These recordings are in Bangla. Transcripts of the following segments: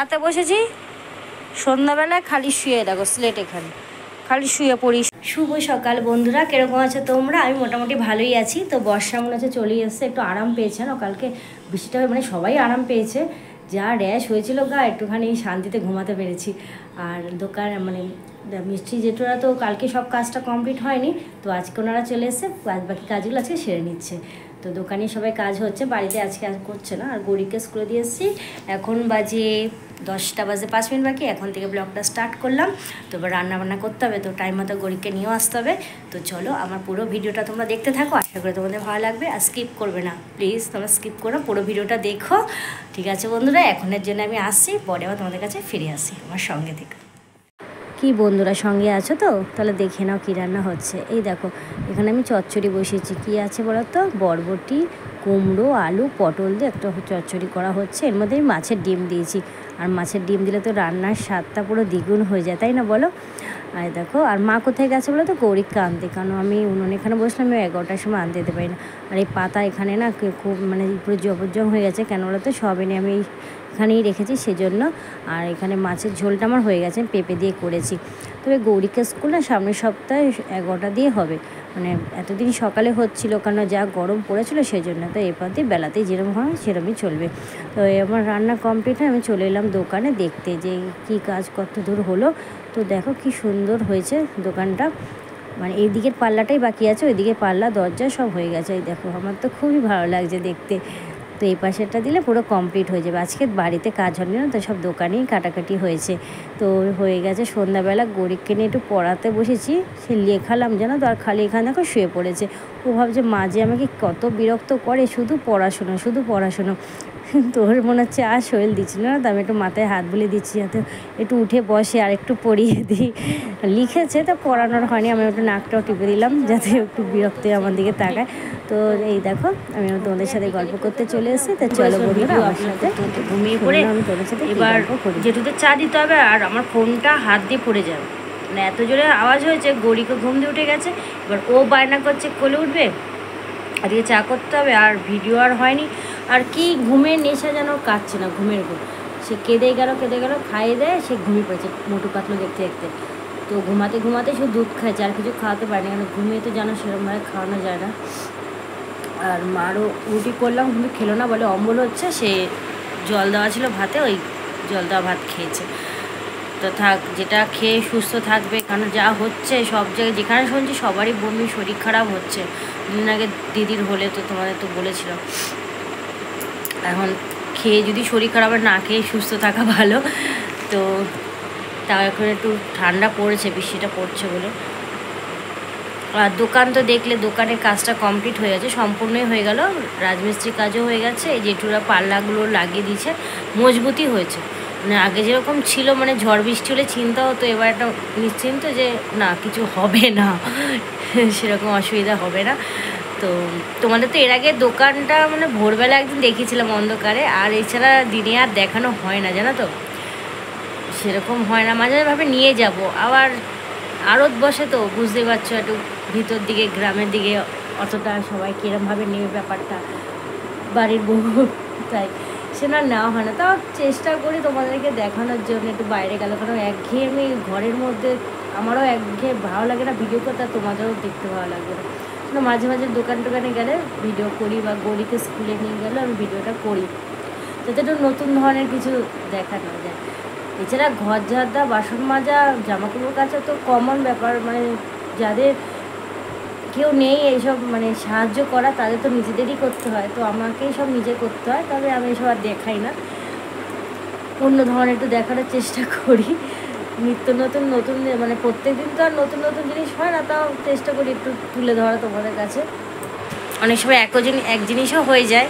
পড়াতে বসেছি, সন্ধ্যাবেলায় খালি শুয়ে দেখো স্লেট এখানে খালি শুয়ে পড়ি। শুভ সকাল বন্ধুরা, কিরকম আছে তোমরা? আমি মোটামুটি ভালোই আছি। তো বর্ষা মনে হচ্ছে চলে এসছে, একটু আরাম পেয়েছেন ও কালকে বৃষ্টিটা মানে সবাই আরাম পেয়েছে। যা র্যাশ হয়েছিল গা, একটুখানি শান্তিতে ঘুমাতে পেরেছি। আর দোকান মানে মিস্ত্রি জেঠুরা তো কালকে সব কাজটা কমপ্লিট হয়নি, তো আজকে ওনারা চলে এসে বাকি কাজগুলো আজকে সেরে নিচ্ছে। তো দোকানে সবাই কাজ হচ্ছে, বাড়িতে আজকে আর করছে না। আর গৌরীকে স্কুলে দিয়ে এসেছি, এখন বাজে 10টা বাজে 5 মিনিট বাকি। এখন থেকে ব্লগটা স্টার্ট করলাম। তো এবার রান্নাবান্না করতে হবে, তো টাইম মতো গৌরীকে নিয়েও আসতে হবে। তো চলো আমার পুরো ভিডিওটা তোমরা দেখতে থাকো, আশা করি তোমাদের ভালো লাগবে। আর স্কিপ করবে না প্লিজ, তোমরা স্কিপ করো, পুরো ভিডিওটা দেখো। ঠিক আছে বন্ধুরা, এখনের জন্য আমি আসছি, পরে আবার তোমাদের কাছে ফিরে আসি আমার সঙ্গে থেকে। কি বন্ধুরা সঙ্গে আছো তো? তাহলে দেখে নাও কী রান্না হচ্ছে। এই দেখো এখানে আমি চচ্চড়ি বসিয়েছি। কি আছে বলো তো? বরবটি, কুমড়ো, আলু, পটল দিয়ে একটা চচ্চড়ি করা হচ্ছে। এর মধ্যে আমি মাছের ডিম দিয়েছি, আর মাছের ডিম দিলে তো রান্নার স্বাদটা পুরো দ্বিগুণ হয়ে যায়, তাই না বলো? আর দেখো, আর মা কোথায় গেছে বলো তো? গৌরীকে আনতে। কারণ আমি উনুনে এখানে বসলাম, আমি 11টার সময় আনতে যেতে পারি না। আর এই পাতা এখানে না খুব মানে পুরো জবরজং হয়ে গেছে, কেন বলো তো? সব এনে আমি এখানেই রেখেছি সেজন্য। আর এখানে মাছের ঝোলটা আমার হয়ে গেছে, পেঁপে দিয়ে করেছি। তবে গৌরীকে স্কুল না সামনের সপ্তাহে 11টা দিয়ে হবে, মানে এতদিন সকালে হচ্ছিলো কারণ যা গরম পড়েছিল সেই জন্য। তো এরপর দিয়ে বেলাতেই যেরকম হয় সেরকমই চলবে। তো আমার রান্না কমপ্লিট হয়, আমি চলে এলাম দোকানে দেখতে যে কি কাজ কত দূর হলো। তো দেখো কি সুন্দর হয়েছে দোকানটা, মানে এই দিকের পাল্লাটাই বাকি আছে, ওই দিকে পাল্লা দরজা সব হয়ে গেছে। এই দেখো আমার তো খুবই ভালো লাগছে দেখতে। তো এই পাশেরটা দিলে পুরো কমপ্লিট হয়ে যাবে। আজকে বাড়িতে কাজ হয়নি না, তো সব দোকানেই কাটাকাটি হয়েছে। তো হয়ে গেছে সন্ধ্যাবেলা গৌরীকে নিয়ে একটু পড়াতে বসেছি। সে লেখালাম জানো তো, আর খালি এখানে দেখো শুয়ে পড়েছে। ও ভাবছে মাঝে আমাকে কত বিরক্ত করে, শুধু পড়াশুনো শুধু পড়াশুনো। তোর মনে হচ্ছে আর শরীর দিচ্ছিল না, তো আমি একটু মাথায় হাত বুলিয়ে দিচ্ছি যাতে একটু উঠে বসে আর একটু পড়িয়ে দিই। লিখেছে তো পড়ানোর হয়নি, আমি একটু নাকটাও টিপে দিলাম যাতে একটু বিরক্ত আমার দিকে তাকায়। তো এই দেখো আমি তোমাদের সাথে গল্প করতে চলে এসেছি। তো চলো বন্ধুরা আমার সাথে। ঘুমিয়ে পড়ে আমি তোমাদের সাথে এবার জেঠুদের চা দিতে হবে, আর আমার ফোনটা হাত দিয়ে পড়ে যাবে, মানে এত জোরে আওয়াজ হয়েছে। গৌরীকে ঘুম দিয়ে উঠে গেছে, এবার ও বায়না করছে কোলে উঠবে, আজকে চা করতে হবে। আর ভিডিও আর হয়নি, আর কি ঘুমের নেশা যেন কাটছে না, ঘুমের ঘুম। সে কেঁদে গেল খাইয়ে দেয়, সে ঘুমিয়ে পড়েছে মোটু পাতলু দেখতে দেখতে। তো ঘুমাতে ঘুমাতে শুধু দুধ খাইছে, আর কিছু খাওয়াতে পারেনি, কারণ ঘুমিয়ে তো জানো সেরকমভাবে খাওয়ানো যায় না। আর মারও রুটি করলাম কিন্তু খেলো না, বলে অম্বল হচ্ছে। সে জল দেওয়া ছিল ভাতে, ওই জল দেওয়া ভাত খেয়েছে। তো থাক, যেটা খেয়ে সুস্থ থাকবে, কারণ যা হচ্ছে সব জায়গায় যেখানে শুনছি সবারই বমি, শরীর খারাপ হচ্ছে। দিন আগে দিদির হলে তো তোমাদের তো বলেছিলাম। এখন খেয়ে যদি শরীর খারাপ না খেয়ে সুস্থ থাকা ভালো। তো তাও এখন একটু ঠান্ডা পড়েছে, বৃষ্টিটা পড়ছে বলে। আর দোকান তো দেখলে দোকানের কাজটা কমপ্লিট হয়ে গেছে, সম্পূর্ণই হয়ে গেল। রাজমিস্ত্রির কাজও হয়ে গেছে, এই জেঠুরা পাল্লাগুলো লাগিয়ে দিয়েছে, মজবুতই হয়েছে। মানে আগে যেরকম ছিল, মানে ঝড় বৃষ্টি হলে চিন্তা হতো, এবার একটা নিশ্চিন্ত যে না কিছু হবে না, সেরকম অসুবিধা হবে না। তো তোমাদের তো এর আগে দোকানটা মানে ভোরবেলা একদিন দেখিয়েছিলাম অন্ধকারে, আর এছাড়া দিনে আর দেখানো হয় না জানো তো, সেরকম হয় না। মাঝে মাঝে ভাবে নিয়ে যাব, আবার আড়ত বসে তো বুঝতেই পারছো, একটু ভিতর দিকে গ্রামের দিকে অতটা সবাই কীরমভাবে নেবে ব্যাপারটা, বাড়ির বউ, তাই সে না নেওয়া হয় না। তাও চেষ্টা করি তোমাদেরকে দেখানোর জন্য, একটু বাইরে গেল, কারণ একঘেয়ে আমি ঘরের মধ্যে, আমারও একঘেয়ে ভালো লাগে না ভিডিও করতে, আর তোমাদেরও দেখতে ভালো লাগবে না। মাঝে মাঝে দোকান টোকানে গেলে ভিডিও করি, বা গৌরীকে স্কুলে নিয়ে গেলে আমি ভিডিওটা করি, যাতে একটু নতুন ধরনের কিছু দেখানো যায়। এছাড়া ঘর ঝাড় দেওয়া, বাসন মাজা, জামাকাপড় কাচা তো কমন ব্যাপার, মানে যাদের কেউ নেই এইসব মানে সাহায্য করা, তাদের তো নিজেদেরই করতে হয়। তো আমাকেই সব নিজে করতে হয়, তবে আমি এসব আর দেখাই না, অন্য ধরনের একটু দেখানোর চেষ্টা করি। নিত্য নতুন নতুন মানে প্রত্যেক দিন তো আর নতুন নতুন জিনিস হয় না, তাও চেষ্টা করি একটু তুলে ধরা তোমাদের কাছে। অনেক সময় এক জিনিসও হয়ে যায়,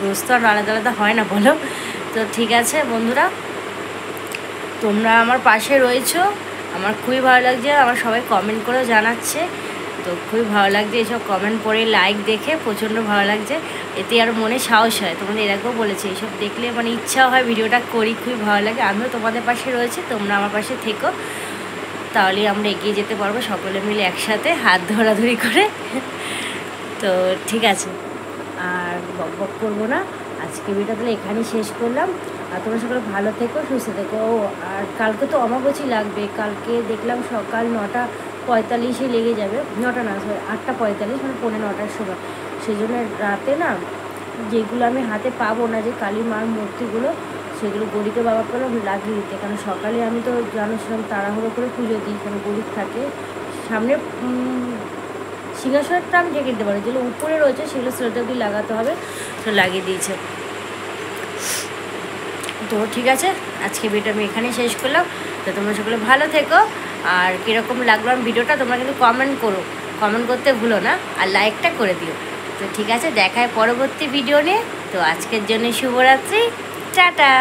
দোস্ত আর আলাদা আলাদা হয় না বলো। তো ঠিক আছে বন্ধুরা, তোমরা আমার পাশে রয়েছো, আমার খুবই ভালো লাগছে। আমার সবাই কমেন্ট করেও জানাচ্ছে, তো খুবই ভালো লাগছে এইসব কমেন্ট পড়ে, লাইক দেখে প্রচণ্ড ভালো লাগছে। এতে আর মনে সাহস হয়, তোমাদের এর আগেও বলেছি, এইসব দেখলে মানে ইচ্ছা হয় ভিডিওটা করি, খুবই ভালো লাগে। আমিও তোমাদের পাশে রয়েছি, তোমরা আমার পাশে থেকো, তাহলেই আমরা এগিয়ে যেতে পারবো সকলে মিলে একসাথে হাত ধরাধরি করে। তো ঠিক আছে, আর বক বক করবো না, আজকে ভিডিওটা তাহলে এখানেই শেষ করলাম। আর তোমরা সকলে ভালো থেকো, সুস্থ থেকো। আর কালকে তো অমাবস্যা লাগবে, কালকে দেখলাম সকাল 9:45 লেগে যাবে, 9টা না সরি 8:45 মানে 9:45 সময়। সেই জন্য রাতে না যেগুলো আমি হাতে পাবো না, যে কালী মার মূর্তিগুলো, সেগুলো গরিকে বাবা পেলাম লাগিয়ে দিতে। কারণ সকালে আমি তো জানোছিলাম তাড়াহুড়ো করে পুজো দিই, কারণ গরিব থাকে সামনে। সিংহাসনটা আমি ঢেকে দিতে পারি, যেগুলো উপরে রয়েছে সেগুলো সেটাকে লাগাতে হবে, তো লাগিয়ে দিয়েছে। তো ঠিক আছে, আজকে ভিডিওটা আমি এখানেই শেষ করলাম। তো তোমরা সকলে ভালো থেকো। আর কীরকম লাগলো আমার ভিডিওটা তোমরা কিন্তু কমেন্ট করো, কমেন্ট করতে ভুলো না, আর লাইকটা করে দিও। তো ঠিক আছে, দেখায় পরবর্তী ভিডিও নিয়ে। তো আজকের জন্য শুভরাত্রি, টাটা।